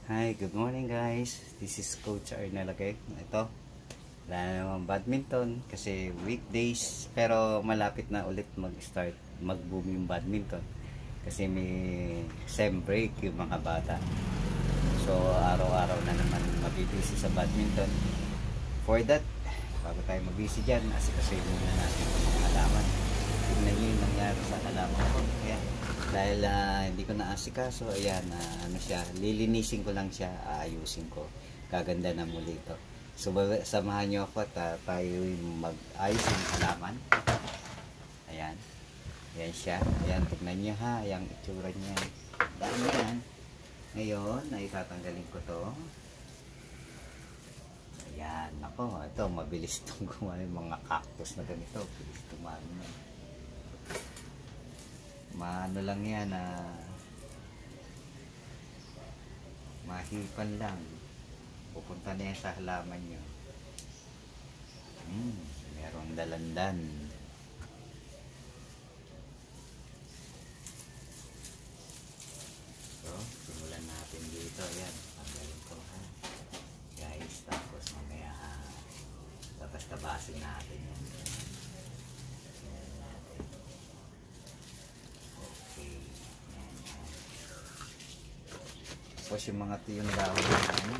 Hi, good morning guys. This is Coach Arnel, okay? Ito, wala na naman badminton kasi weekdays, pero malapit na ulit mag-start, mag-boom yung badminton kasi may sem break yung mga bata. So, araw-araw na naman mabibisi sa badminton. For that, bago tayo mabisi dyan, kasi muna natin itong mga halaman. Tignan nyo yung nangyari sa halaman ko. Ayan. Dahil hindi ko naasikaso, ayan, ano siya, lilinisin ko lang siya, aayusin ko. Kaganda na muli ito. So, samahan nyo ako at tayo mag-ayos ng halaman. Ayan. Ayan siya. Ayan, tignan nyo ha, yung itsura niya. Dami yan. Ngayon, ay tatanggalin ko to. Ayan, ako, ito, mabilis itong gumawa yung mga cactus na ganito. Bilis tumano na. Maano lang yan, mahipan lang. Pupunta na yan sa halaman nyo. Merong dalandan. So, simulan natin dito. Ayan, tanggalin ko ha. Guys, tapos mamaya tabasin natin yan. Tapos yung mga tiyong dahon natin,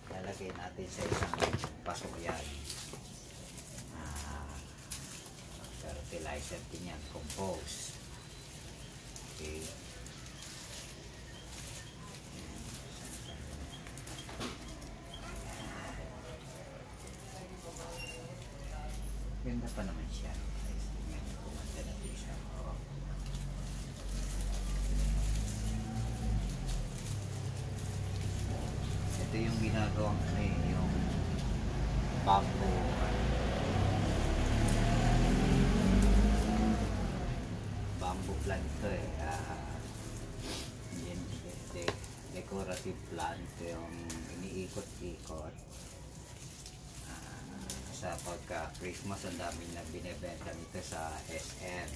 lalagay natin sa isang pasok yan. Fertilizer din yan, compost. Okay. Ganda pa naman siya. Kumanda natin siya. Ito yung ginagawang yung bamboo plant to yan, decorative plant yung iniikot-ikot. Sa pagka Christmas ang dami na binebenta nito sa SM.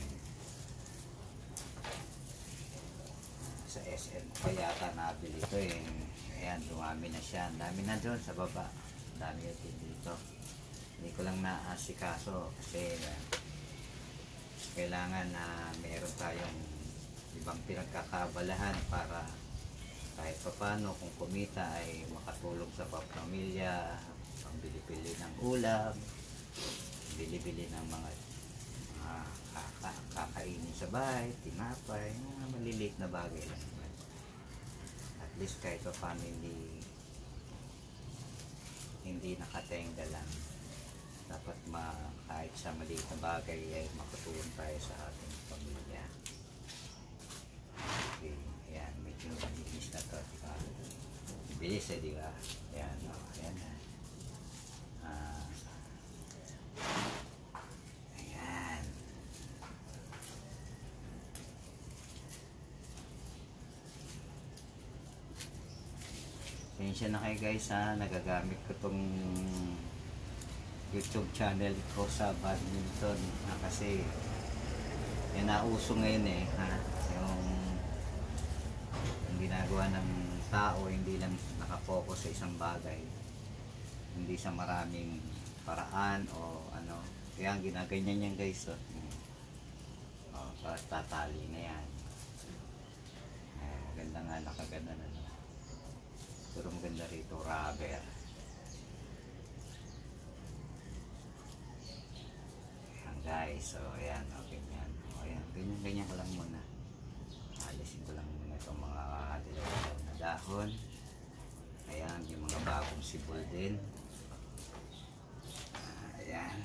Sa SM pa yata nabili ito ayan, dumami na siya. Dami na doon sa baba. Dami natin dito. Hindi ko lang naasikaso kasi kailangan na meron tayong ibang pinagkakabalahan para kahit papano kung kumita ay makatulong sa pamilya, pambili-bili ng ulam, bili-bili ng mga kakainin sa bahay, tinapay, mga maliliit na bagay lang. At least kahit pa paano hindi nakatenga lang. Dapat kahit sa maliit na bagay ay makatulong tayo sa ating pamilya. Okay, ayan, medyo malinis na to. Bilis di ba? Ayan, ayan na. Pasensya na kayo guys nagagamit ko tong YouTube channel ko sa badminton kasi yan nauso ngayon yung ginagawa ng tao hindi lang nakapokus sa isang bagay, hindi sa maraming paraan o ano, kaya ang ginaganyan yan guys para tatali na yan. Maganda nga, nakaganda na. Pero maganda rito, rubber. Ayan guys, so ayan, okay yan. Ayan, ganyan ko lang muna. Alisin ko lang muna itong mga dilaw na dahon. Ayan, yung mga bagong sibol din. Ayan.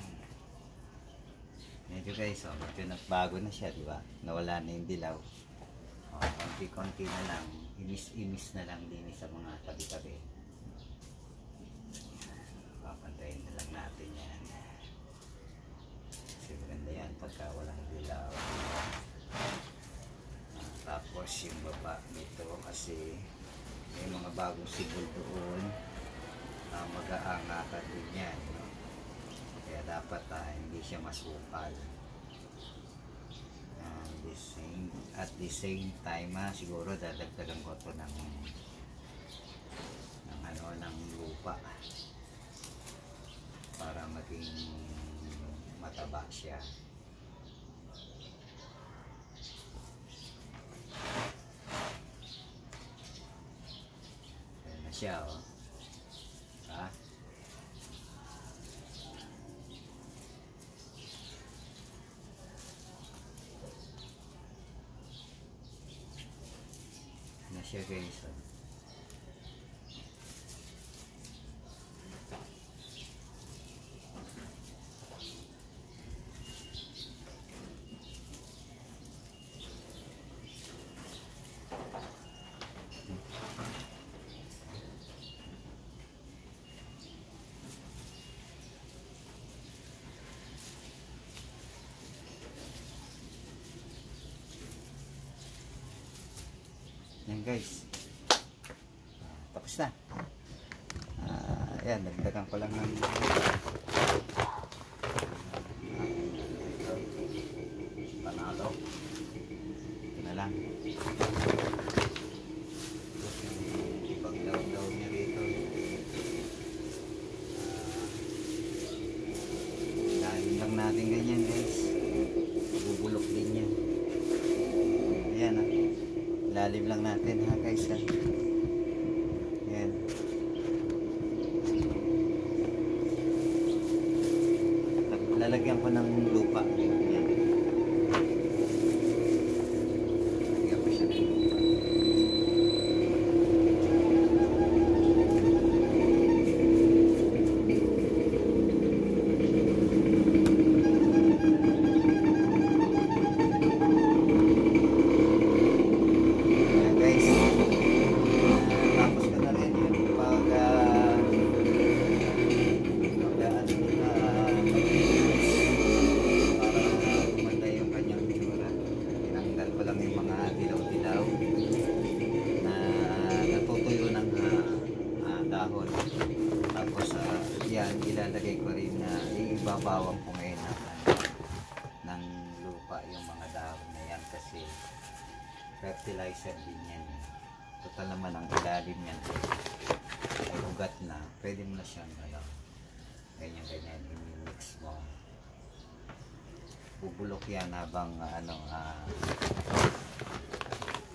Medyo guys, medyo nagbago na siya, diba? Nawala na yung dilaw. Konti-konti na lang, imis-imis na lang din sa mga tabi-tabi. Papantayin na lang natin yan. Kasi maganda yan pagka walang dilaw. Tapos yung baba nito kasi may mga bagong sibol doon, mag-aangatan din yan, no? Kaya dapat hindi siya masukal. At the same time siguro dadagdagan ko ito ng lupa para maging mataba siya. Ayan na siya, oh. Ah. Na siya, guys, oh. Yan, guys. Tapos na. Ayan, nagdagan ko lang ng panalo. Ito na lang. Ibang daw niya rito. Dahil lang natin ganyan, guys. Bubulok din yan. Ayan, ah. Lalim lang natin, ha, guys, ha. Ayan. Lalagyan ko ng lupa. Ayan. Lalagyan ko siya ng lupa. Tapos yan, ilalagay ko rin na ibabawang ko ngayon ng lupa yung mga dahon na yan kasi fertilizer din yan. Total naman ang ilalim yan ay ugat na, pwede mo na siyang ganyan i-mix mo. Bubulok yan habang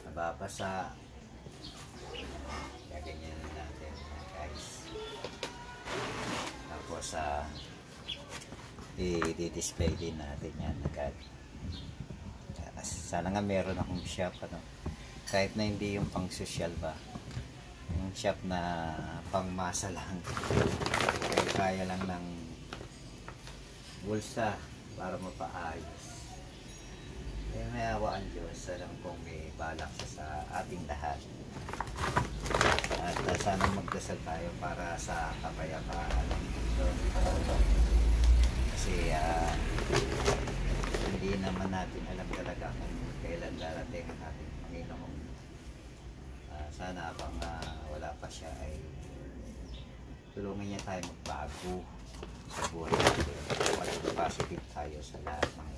nababasa. Ganyan na natin, guys. Tapos i-display din natin yan agad. Sana nga meron akong shop, kahit na hindi yung pang social ba, yung shop na pang masa lang, kaya lang ng bulsa para mapaayos. Kaya may awa ang Diyos, alam kong may balak siya sa ating lahat. At sana magdasal tayo para sa kapayapaan ng mundo. Kasi hindi naman natin alam talaga kung kailan darating ang ating Panginoon. Sana habang wala pa siya ay tulungan niya tayo magbago sa buhay natin. Maging positive tayo sa lahat ng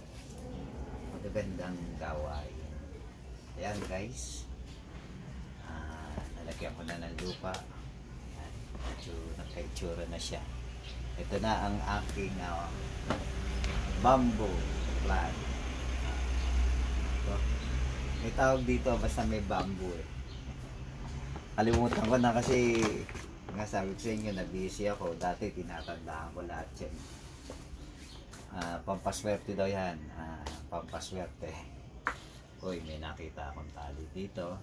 magagandang gawain. Ayan, guys. Nalagyan ko na ng lupa. Medyo nakaitsura na siya. Ito na ang aking bamboo plant. May tawag dito basta may bamboo eh. Kalimutan ko na kasi nga sabi ko sa inyo na busy ako. Dati tinatandaan ko lahat yan. Pampaswerte daw yan. Pampaswerte. Uy, may nakita akong tali dito.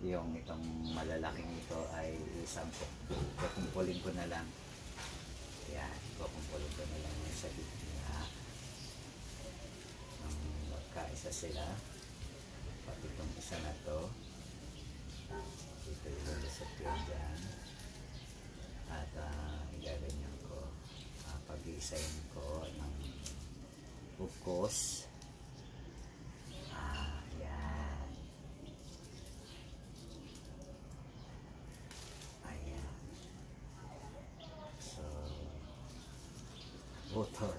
Yung itong malalaking ito ay isang kukumpulin ko na lang. Ayan, kukumpulin ko na lang sa gitna. Magkaisa sila. Pati itong isa na to. Dito ilulusot yun dyan. At igaganyan ko. Pag-iisayin ko ng bukos. Putol.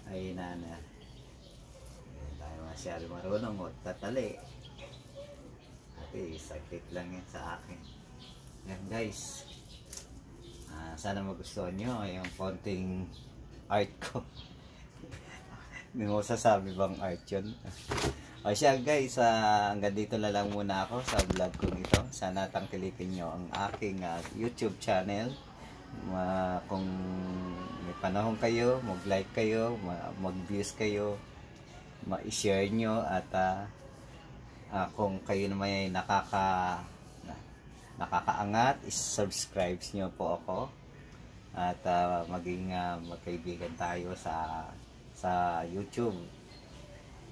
Ay na. Hindi tayo masyado marunong o tatali. Ate, saglit lang yan sa akin. Yan, guys. Sana magustuhan nyo yung konting art ko. Hindi mo sasabi bang art yun? O siya guys, hanggang dito na lang muna ako sa vlog kong ito. Sana tangkilikin nyo ang aking YouTube channel. Kung may panahon kayo, mag-like kayo, mag-views kayo, ma-share nyo, at kung kayo naman ay nakakaangat, subscribe nyo po ako, at maging magkaibigan tayo sa YouTube.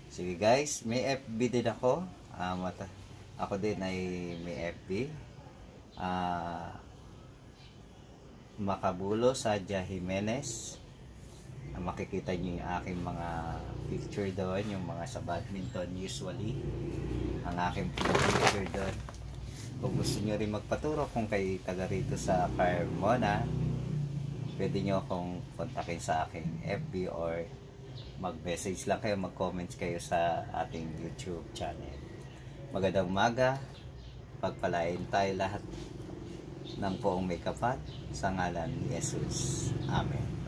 Sige guys, may FB din ako. Ako din ay may FB. Makabulo Sadia Jimenez. Makikita nyo yung aking mga picture doon, yung mga sa badminton usually. Ang aking picture doon. Kung gusto nyo rin magpaturo, kung kayo taga rito sa Carmona, pwede nyo akong kontakin sa aking FB or mag-message lang kayo, mag-comments kayo sa ating YouTube channel. Magandang umaga, pagpalain tayo lahat ng poong may kapal sa ngalan ni Jesus. Amen.